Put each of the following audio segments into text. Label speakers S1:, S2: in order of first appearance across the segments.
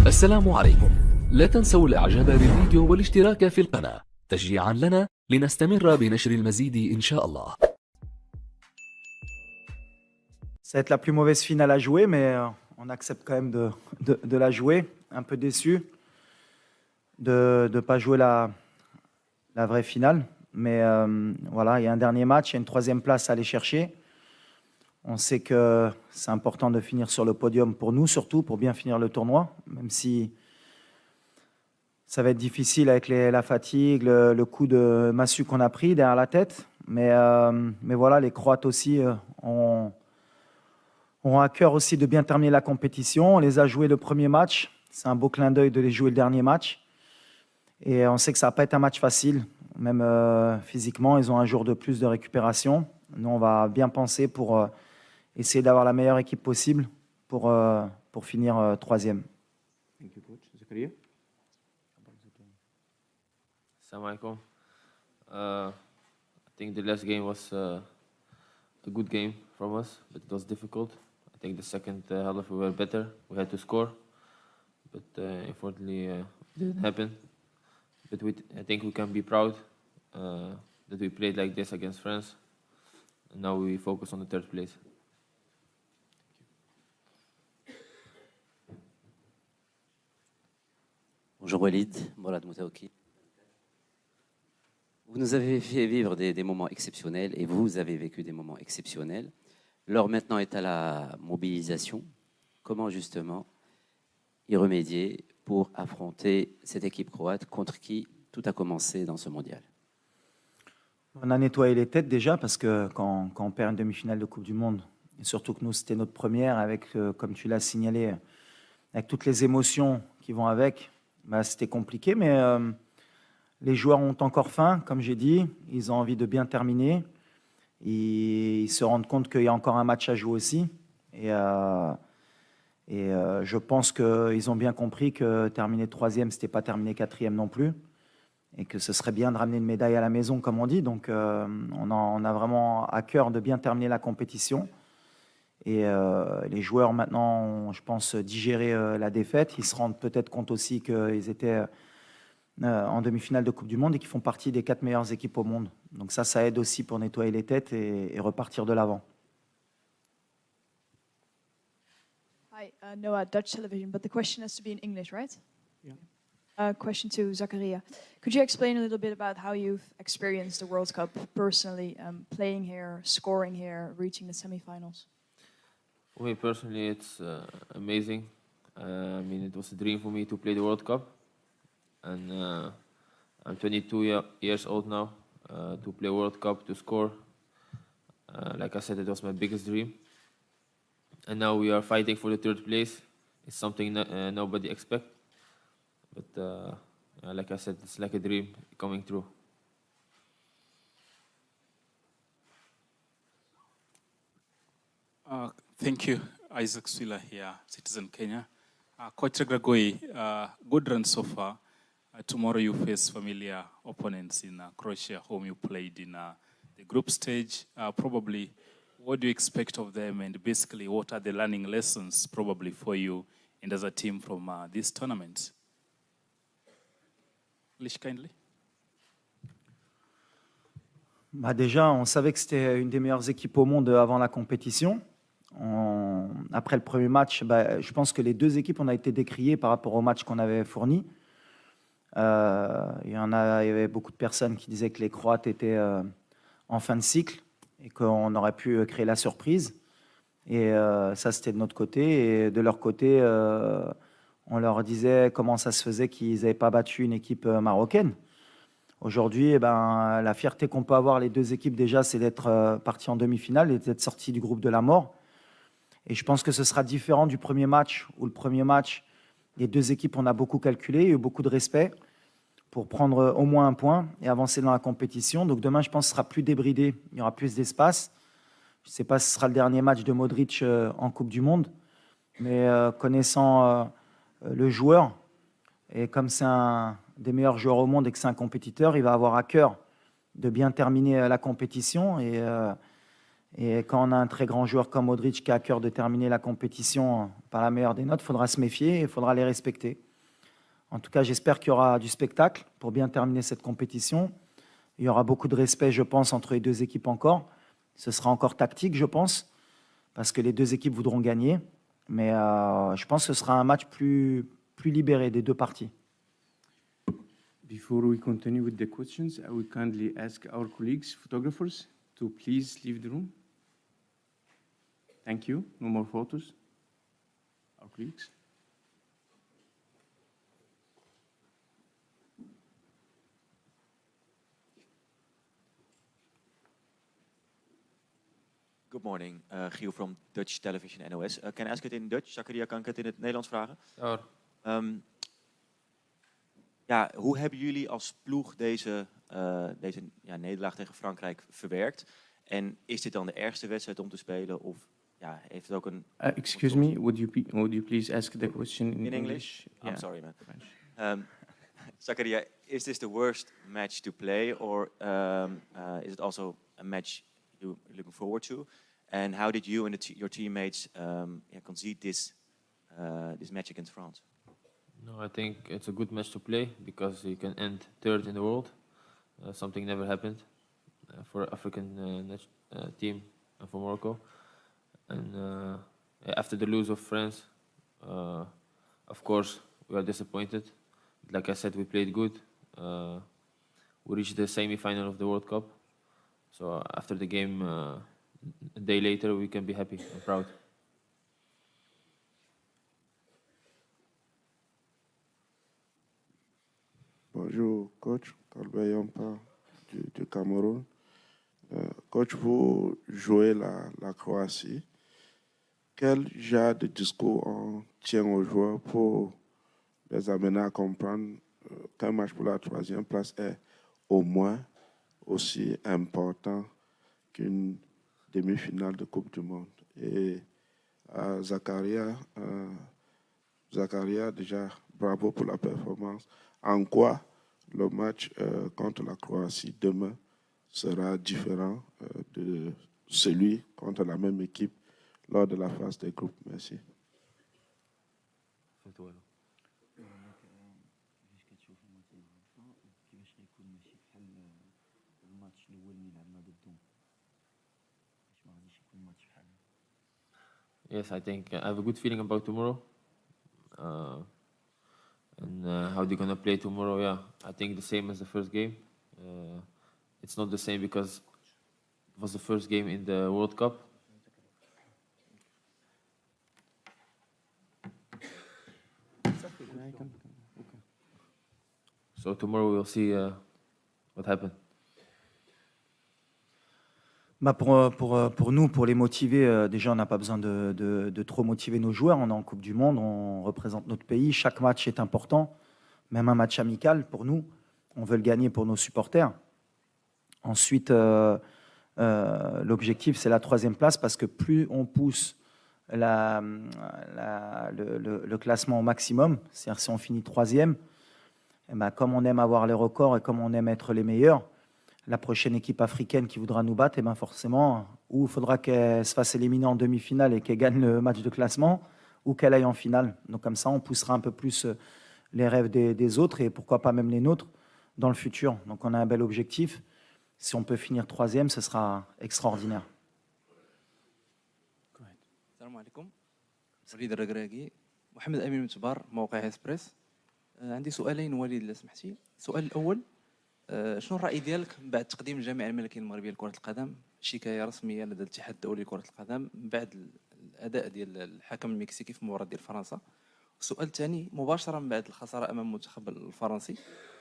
S1: السلام عليكم. لا تنسوا الإعجاب بالفيديو والاشتراك في القناة تشجيعا لنا لنستمر بنشر المزيد إن شاء الله.
S2: Ça va être la plus mauvaise finale à jouer, mais on accepte quand même de la jouer. Un peu déçu de ne pas jouer la vraie finale. Mais voilà, il y a un dernier match, il y a une troisième place à aller chercher. On sait que c'est important de finir sur le podium pour nous, surtout pour bien finir le tournoi, même si ça va être difficile avec la fatigue, le coup de massue qu'on a pris derrière la tête. Mais voilà, les Croates aussi ont à cœur aussi de bien terminer la compétition. On les a joués le premier match. C'est un beau clin d'œil de les jouer le dernier match. Et on sait que ça ne va pas être un match facile. Même physiquement, ils ont un jour de plus de récupération. Nous, on va bien penser pour essayer d'avoir la meilleure équipe possible pour finir troisième.
S3: Thank you, coach. Zakaria?
S4: Assalamu alaikum. I think the last game was a good game from us, but it was difficult. I think the second half we were better. We had to score, but unfortunately it didn't happen. But I think we can be proud that we played like this against France. And now we focus on the third place.
S5: Bonjour Walid, Mourad Moutaouki. Vous nous avez fait vivre des moments exceptionnels et vous avez vécu des moments exceptionnels. L'heure maintenant est à la mobilisation. Comment justement y remédier pour affronter cette équipe croate contre qui tout a commencé dans ce mondial?
S2: On a nettoyé les têtes déjà parce que quand on perd une demi-finale de Coupe du Monde, et surtout que nous c'était notre première avec, comme tu l'as signalé, avec toutes les émotions qui vont avec, bah, c'était compliqué, mais les joueurs ont encore faim, comme j'ai dit, ils ont envie de bien terminer. Ils se rendent compte qu'il y a encore un match à jouer aussi. Et je pense qu'ils ont bien compris que terminer troisième, ce n'était pas terminer quatrième non plus. Et que ce serait bien de ramener une médaille à la maison, comme on dit. Donc on a vraiment à cœur de bien terminer la compétition. Et les joueurs maintenant ont, je pense, digéré la défaite. Ils se rendent peut-être compte aussi qu'ils étaient en demi-finale de Coupe du Monde et qu'ils font partie des 4 meilleures équipes au monde. Donc ça aide aussi pour nettoyer les têtes et repartir de l'avant.
S6: Hi, Noah, Dutch television, but the question has to be in English, right? Yeah. Question to Zakaria. Could you explain a little bit about how you've experienced the World Cup personally, playing here, scoring here, reaching the semi-finals?
S4: For me personally, it's amazing. I mean, it was a dream for me to play the World Cup. And I'm 22 years old now, to play World Cup, to score. Like I said, it was my biggest dream. And now we are fighting for the third place. It's something nobody expects. But like I said, it's like a dream coming true.
S7: Thank you. Isaac Swila here, Citizen Kenya. Coach Gragoi, good run so far. Tomorrow you face familiar opponents in Croatia, whom you played in the group stage. Probably, what do you expect of them, and basically what are the learning lessons probably for you and as a team from this tournament? English kindly.
S2: Bah déjà, on savait que c'était une des meilleures équipes au monde avant la compétition. Après le premier match, bah, je pense que les deux équipes, on a été décriées par rapport au match qu'on avait fourni. Il y avait beaucoup de personnes qui disaient que les Croates étaient en fin de cycle et qu'on aurait pu créer la surprise. Et ça, c'était de notre côté. Et de leur côté, on leur disait comment ça se faisait qu'ils n'avaient pas battu une équipe marocaine. Aujourd'hui, eh ben, la fierté qu'on peut avoir les deux équipes déjà, c'est d'être partis en demi-finale et d'être sortis du groupe de la mort. Et je pense que ce sera différent du premier match, où le premier match, les deux équipes, on a beaucoup calculé, il y a eu beaucoup de respect pour prendre au moins un point et avancer dans la compétition. Donc demain, je pense que ce sera plus débridé, il y aura plus d'espace. Je ne sais pas si ce sera le dernier match de Modric en Coupe du Monde, mais connaissant le joueur, et comme c'est un des meilleurs joueurs au monde et que c'est un compétiteur, il va avoir à cœur de bien terminer la compétition. Et Et quand on a un très grand joueur comme Modric qui a à cœur de terminer la compétition par la meilleure des notes, il faudra se méfier et il faudra les respecter. En tout cas, j'espère qu'il y aura du spectacle pour bien terminer cette compétition. Il y aura beaucoup de respect, je pense, entre les deux équipes encore. Ce sera encore tactique, je pense, parce que les deux équipes voudront gagner. Mais je pense que ce sera un match plus libéré des deux parties.
S3: Before we continue with the questions, I will kindly ask our colleagues, photographers, to please leave the room. Thank you. No more photos. Our colleagues.
S8: Good morning, Giel from Dutch Television NOS. Can I ask it in Dutch? Zakaria, kan ik het in het Nederlands vragen?
S4: Ja,
S8: Ja, hoe hebben jullie als ploeg deze nederlaag tegen Frankrijk verwerkt? En is dit dan de ergste wedstrijd om te spelen? Of ja, heeft het ook een...
S3: Excuse me, would you please ask the question in
S8: English? I'm
S3: Yeah.
S8: sorry, man. Zakaria, is this the worst match to play? Or is it also a match you're looking forward to? And how did you and your teammates concede this match against France?
S4: no, I think it's a good match to play because you can end third in the world. Something never happened for an African team and for Morocco. And after the lose of France, of course, we are disappointed. Like I said, we played good. We reached the semi-final of the World Cup. So after the game, a day later, we can be happy and proud.
S9: Bonjour, coach. Kalbe Yampa du Cameroun. Coach, vous jouez la Croatie. Quel genre de discours on tient aux joueurs pour les amener à comprendre qu'un match pour la troisième place est au moins aussi important qu'une demi-finale de Coupe du Monde? Et Zakaria, déjà, bravo pour la performance. En quoi le match contre la Croatie demain sera différent de celui contre la même équipe lors de la phase des groupes? Merci.
S4: Yes, I think I have a good feeling about tomorrow. And how they're going to play tomorrow, yeah, I think the same as the first game. It's not the same because it was the first game in the World Cup. So tomorrow we'll see what happened.
S2: Bah pour nous, pour les motiver, déjà, on n'a pas besoin de trop motiver nos joueurs. On est en Coupe du Monde, on représente notre pays. Chaque match est important, même un match amical pour nous. On veut le gagner pour nos supporters. Ensuite, l'objectif, c'est la troisième place parce que plus on pousse le classement au maximum, c'est-à-dire si on finit troisième, eh ben, comme on aime avoir les records et comme on aime être les meilleurs, la prochaine équipe africaine qui voudra nous battre, eh ben forcément, ou il faudra qu'elle se fasse éliminer en demi-finale et qu'elle gagne le match de classement, ou qu'elle aille en finale. Donc comme ça, on poussera un peu plus les rêves des autres et pourquoi pas même les nôtres dans le futur. Donc on a un bel objectif. Si on peut finir troisième, ce sera extraordinaire.
S10: السلام عليكم. وليد الركراكي. محمد أمين من تبار موقع إسبريس. عندي سؤالين وليد إذا سمحتي. السؤال الأول، شنو الرأي ديالك بعد تقديم الجامعة الملكية المغربية لكرة القدم شكاية رسمية لدى الاتحاد الدولي لكرة القدم بعد الأداء ديال الحكم المكسيكي في مباراة ديال فرنسا؟ السؤال الثاني مباشرة من بعد الخسارة أمام المنتخب الفرنسي،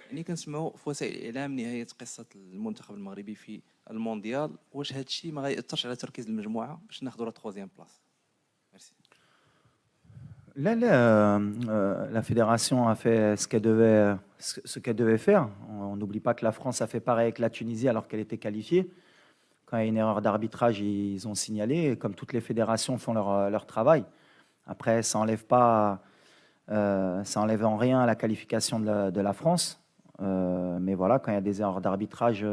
S10: يعني كنسمعوا في وسائل الإعلام نهاية قصة المنتخب المغربي في المونديال، واش هذا الشيء ما غيأثرش على تركيز المجموعة باش ناخذوا لا تخوازيام بلاص؟ ميرسي.
S2: La fédération a fait ce qu'elle devait faire. On n'oublie pas que la France a fait pareil avec la Tunisie alors qu'elle était qualifiée. Quand il y a une erreur d'arbitrage, ils ont signalé, et comme toutes les fédérations font leur travail. Après, ça n'enlève en rien à la qualification de la France. Mais voilà, quand il y a des erreurs d'arbitrage,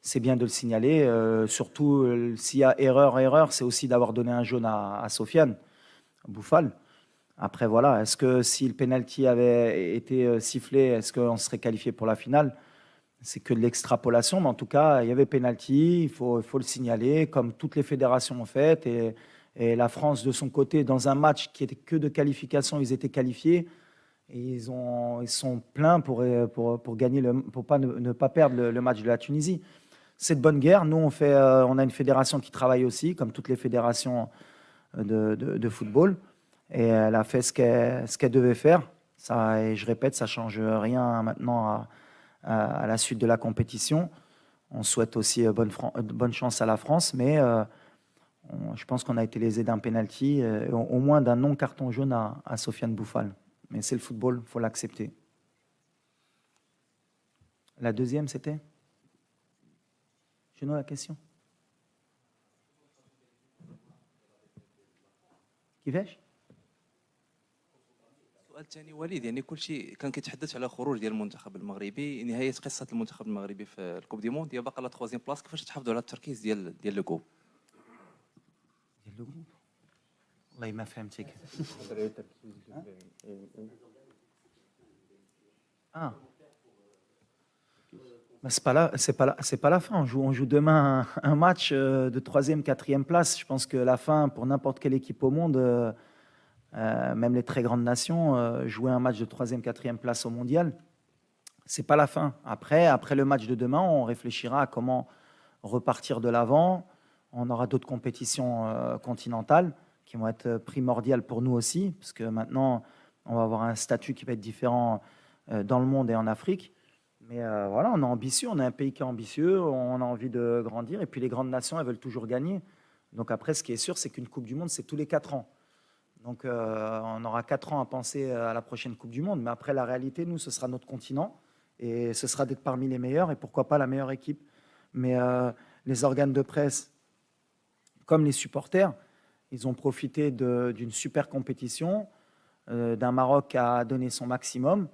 S2: c'est bien de le signaler. Surtout s'il y a erreur, c'est aussi d'avoir donné un jaune à Sofiane Bouffal. Après, voilà, est-ce que si le penalty avait été sifflé, est-ce qu'on serait qualifié pour la finale? C'est que de l'extrapolation, mais en tout cas, il y avait penalty, il faut le signaler, comme toutes les fédérations ont fait. Et la France, de son côté, dans un match qui était que de qualification, ils étaient qualifiés. Et ils sont pleins pour gagner pour ne pas perdre le match de la Tunisie. C'est de bonne guerre. Nous, on a une fédération qui travaille aussi, comme toutes les fédérations de football. Et elle a fait ce qu'elle devait faire. Ça, et je répète, ça ne change rien maintenant à la suite de la compétition. On souhaite aussi bonne chance à la France, mais je pense qu'on a été lésé d'un penalty, au moins d'un non-carton jaune à Sofiane Bouffal. Mais c'est le football, il faut l'accepter. La deuxième, c'était Je note la question. كيفاش؟
S10: السؤال الثاني وليد، يعني كل شيء كان كيتحدث على خروج ديال المنتخب المغربي، نهايه قصه المنتخب المغربي في الكوب دي موند، هي باقا لا 3 بلاص. كيفاش تحافظوا على التركيز ديال لو جروب؟
S2: والله ما فهمتك. C'est pas la fin. On joue demain un match de 3e, 4e place. Je pense que la fin, pour n'importe quelle équipe au monde, même les très grandes nations, jouer un match de 3e, 4e place au mondial, c'est pas la fin. Après le match de demain, on réfléchira à comment repartir de l'avant. On aura d'autres compétitions continentales qui vont être primordiales pour nous aussi, parce que maintenant, on va avoir un statut qui va être différent dans le monde et en Afrique. Mais voilà, on est ambitieux, on est un pays qui est ambitieux, on a envie de grandir, et puis les grandes nations, elles veulent toujours gagner. Donc après, ce qui est sûr, c'est qu'une Coupe du Monde, c'est tous les 4 ans. Donc on aura 4 ans à penser à la prochaine Coupe du Monde, mais après, la réalité, nous, ce sera notre continent, et ce sera d'être parmi les meilleurs, et pourquoi pas la meilleure équipe. Mais les organes de presse, comme les supporters, ils ont profité d'une super compétition, d'un Maroc qui a donné son maximum,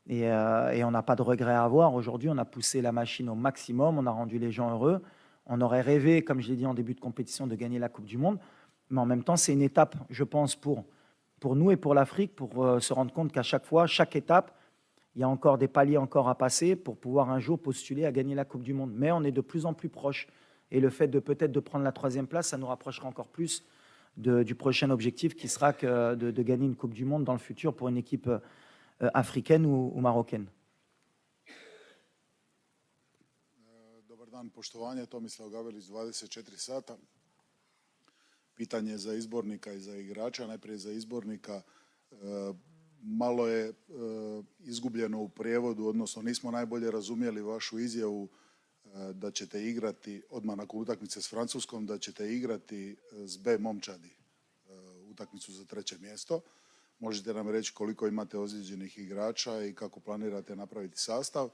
S2: et on n'a pas de regret à avoir. Aujourd'hui, on a poussé la machine au maximum, on a rendu les gens heureux. On aurait rêvé, comme je l'ai dit en début de compétition, de gagner la Coupe du Monde, mais en même temps, c'est une étape, je pense, pour nous et pour l'Afrique, pour se rendre compte qu'à chaque fois, chaque étape, il y a encore des paliers encore à passer pour pouvoir un jour postuler à gagner la Coupe du Monde. Mais on est de plus en plus proche. Et le fait de peut-être de prendre la 3e place, ça nous rapprochera encore plus du prochain objectif qui sera de gagner une Coupe du Monde dans le futur pour une équipe africaine ou marocaine.
S11: Dobar dan, poštovanje, Tomislav Gavelić, 24 sata. Pitanje za izbornika i za igrača. Najprije za izbornika. Malo je izgubljeno u prijevodu, odnosno nismo najbolje razumjeli vašu izjavu da ćete igrati odmah nakon utakmice s Francuskom, da ćete igrati s B momčadi utakmicu za 3. mjesto. Možete nam reći koliko imate ozlijeđenih igrača i kako planirate napraviti sastav?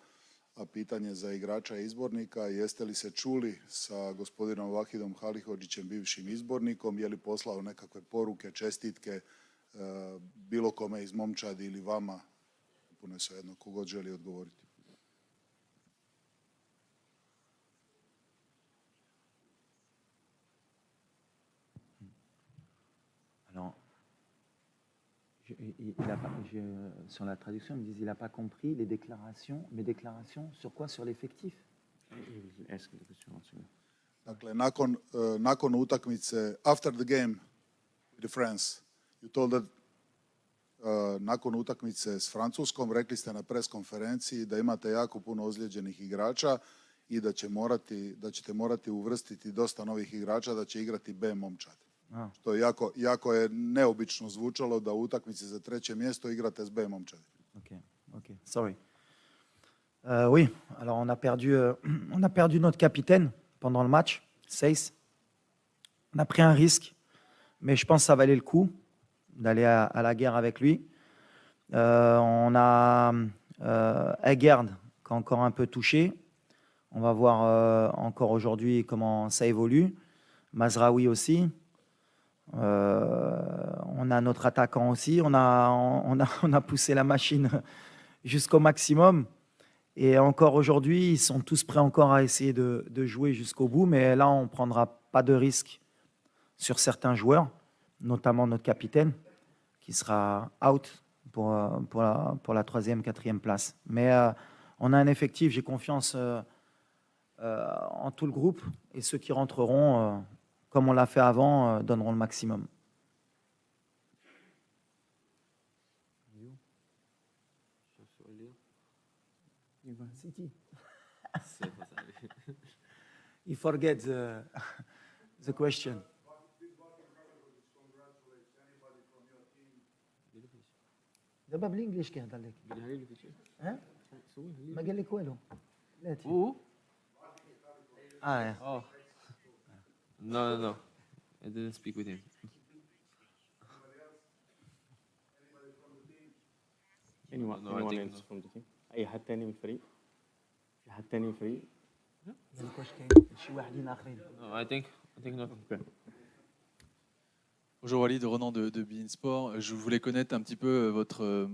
S11: A pitanje za igrača i izbornika, jeste li se čuli sa gospodinom Vahidom Halihodžićem, bivšim izbornikom, je li poslao nekakve poruke, čestitke bilo kome iz momčadi ili vama? Puno je svejedno, kogod želi odgovoriti.
S2: Alors, sur la traduction, ils me disent qu'il n'a pas compris mes déclarations sur quoi? Sur l'effectif?
S11: Dakle, nakon utakmice, after the game with France, you told that nakon utakmice s Francuskom, rekli ste na pres konferenciji da imate jako puno ozlijeđenih igrača i da ćete morati uvrstiti dosta novih igrača, da će igrati B momčad. Što jako je neobično zvučalo da u utakmici za 3. mjesto igrate s B momčadi.
S2: Ok, sorry. Oui, alors on a perdu notre capitaine pendant le match, Seyss. On a pris un risque, mais je pense que ça valait le coup d'aller à la guerre avec lui. On a Egerd qui est encore un peu touché. On va voir encore aujourd'hui comment ça évolue. Mazraoui aussi. On a notre attaquant aussi. On a poussé la machine jusqu'au maximum. Et encore aujourd'hui, ils sont tous prêts encore à essayer de jouer jusqu'au bout. Mais là, on ne prendra pas de risque sur certains joueurs, notamment notre capitaine, qui sera out pour la 3e, 4e place. Mais on a un effectif, j'ai confiance en tout le groupe. Et ceux qui rentreront, comme on l'a fait avant, donneront le maximum. City. You forget the question. دابا بالانجليش كيهضر لك ها ما قال لك والو لا
S4: Oh. No. I didn't speak with him.
S3: Anyone
S4: No, I think
S3: else from the team? أي حد تاني من الفريق؟ في حد تاني من الفريق؟
S2: قال لك واش كاين شي واحدين اخرين
S4: No, I think not.
S12: Bonjour Walid, Ronan de Bein Sport. Je voulais connaître un petit peu votre